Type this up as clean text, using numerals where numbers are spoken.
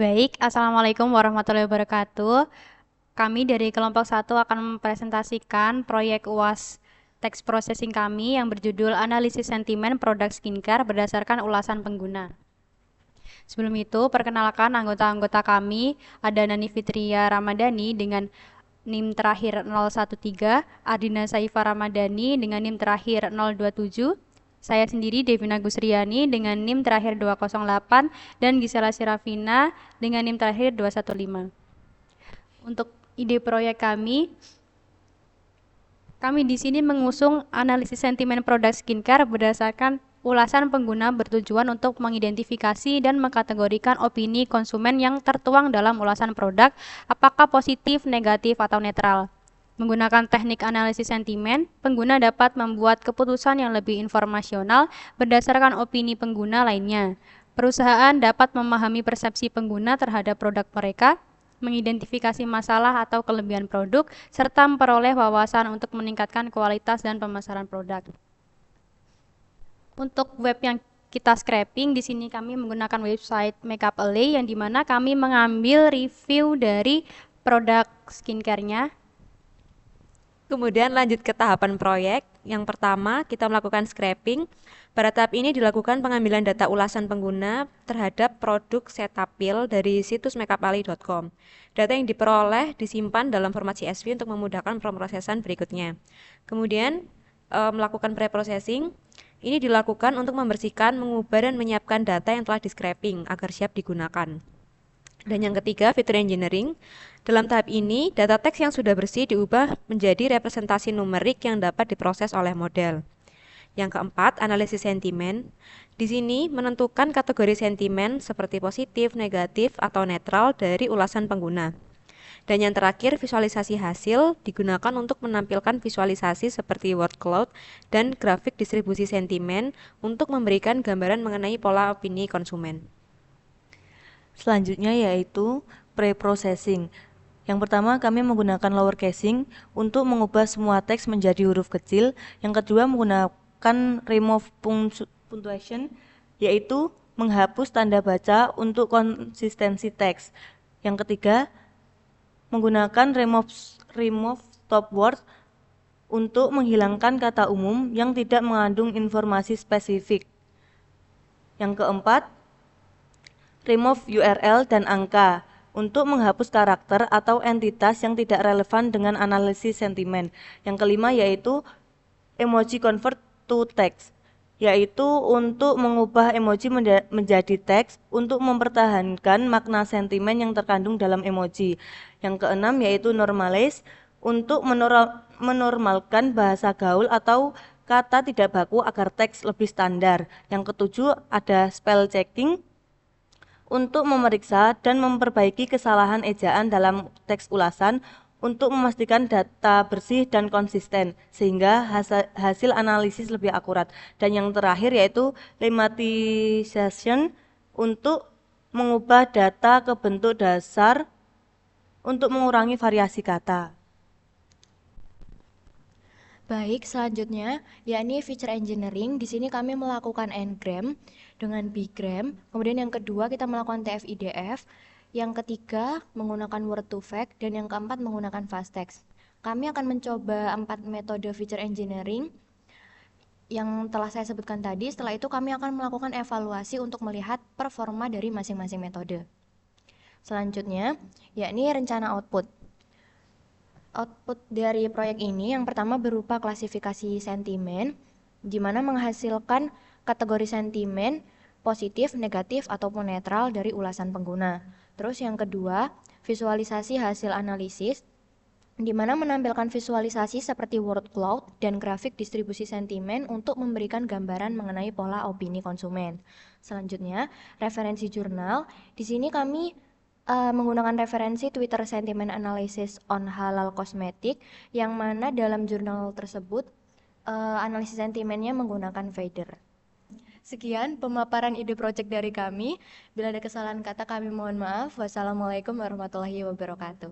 Baik, Assalamualaikum warahmatullahi wabarakatuh. Kami dari kelompok 1 akan mempresentasikan proyek UAS Text Processing kami yang berjudul Analisis Sentimen Produk Skincare berdasarkan ulasan pengguna. Sebelum itu, perkenalkan anggota-anggota kami, ada Nani Fitria Ramadhani dengan NIM terakhir 013, Ardina Saifah Ramadhani dengan NIM terakhir 027, saya sendiri Devina Gusriani dengan NIM terakhir 208 dan Gisela Sirafina dengan NIM terakhir 215. Untuk ide proyek kami di sini mengusung analisis sentimen produk skincare berdasarkan ulasan pengguna bertujuan untuk mengidentifikasi dan mengkategorikan opini konsumen yang tertuang dalam ulasan produk, apakah positif, negatif, atau netral. Menggunakan teknik analisis sentimen, pengguna dapat membuat keputusan yang lebih informasional berdasarkan opini pengguna lainnya. Perusahaan dapat memahami persepsi pengguna terhadap produk mereka, mengidentifikasi masalah atau kelebihan produk, serta memperoleh wawasan untuk meningkatkan kualitas dan pemasaran produk. Untuk web yang kita scraping, di sini kami menggunakan website Makeup Alley yang dimana kami mengambil review dari produk skincare-nya. Kemudian lanjut ke tahapan proyek. Yang pertama, kita melakukan scraping. Pada tahap ini dilakukan pengambilan data ulasan pengguna terhadap produk Cetaphil dari situs makeupalley.com. Data yang diperoleh disimpan dalam format CSV untuk memudahkan pemrosesan berikutnya. Kemudian melakukan pre-processing. Ini dilakukan untuk membersihkan, mengubah, dan menyiapkan data yang telah di-scraping agar siap digunakan. Dan yang ketiga, feature engineering. Dalam tahap ini, data teks yang sudah bersih diubah menjadi representasi numerik yang dapat diproses oleh model. Yang keempat, analisis sentimen. Di sini menentukan kategori sentimen seperti positif, negatif, atau netral dari ulasan pengguna. Dan yang terakhir, visualisasi hasil digunakan untuk menampilkan visualisasi seperti word cloud dan grafik distribusi sentimen untuk memberikan gambaran mengenai pola opini konsumen. Selanjutnya yaitu pre-processing. Yang pertama, kami menggunakan lower casing untuk mengubah semua teks menjadi huruf kecil. Yang kedua, menggunakan remove punctuation, yaitu menghapus tanda baca untuk konsistensi teks. Yang ketiga, menggunakan remove stop word untuk menghilangkan kata umum yang tidak mengandung informasi spesifik. Yang keempat, remove URL dan angka untuk menghapus karakter atau entitas yang tidak relevan dengan analisis sentimen. Yang kelima yaitu emoji convert to text, yaitu untuk mengubah emoji menjadi teks untuk mempertahankan makna sentimen yang terkandung dalam emoji. Yang keenam yaitu normalize untuk menormalkan bahasa gaul atau kata tidak baku agar teks lebih standar. Yang ketujuh ada spell checking untuk memeriksa dan memperbaiki kesalahan ejaan dalam teks ulasan untuk memastikan data bersih dan konsisten sehingga hasil analisis lebih akurat. Dan yang terakhir yaitu lemmatization untuk mengubah data ke bentuk dasar untuk mengurangi variasi kata. Baik, selanjutnya yakni feature engineering. Di sini kami melakukan ngram dengan bigram. Kemudian yang kedua kita melakukan TF-IDF. Yang ketiga menggunakan word to fact dan yang keempat menggunakan fast text. Kami akan mencoba 4 metode feature engineering yang telah saya sebutkan tadi. Setelah itu kami akan melakukan evaluasi untuk melihat performa dari masing-masing metode. Selanjutnya yakni rencana output. Output dari proyek ini yang pertama berupa klasifikasi sentimen, di mana menghasilkan kategori sentimen positif, negatif, ataupun netral dari ulasan pengguna. Terus yang kedua, visualisasi hasil analisis, di mana menampilkan visualisasi seperti word cloud dan grafik distribusi sentimen untuk memberikan gambaran mengenai pola opini konsumen. Selanjutnya, referensi jurnal. Di sini kami menggunakan referensi Twitter Sentiment Analysis on Halal Cosmetic, yang mana dalam jurnal tersebut analisis sentimennya menggunakan fader. Sekian pemaparan ide proyek dari kami. Bila ada kesalahan kata kami mohon maaf. Wassalamualaikum warahmatullahi wabarakatuh.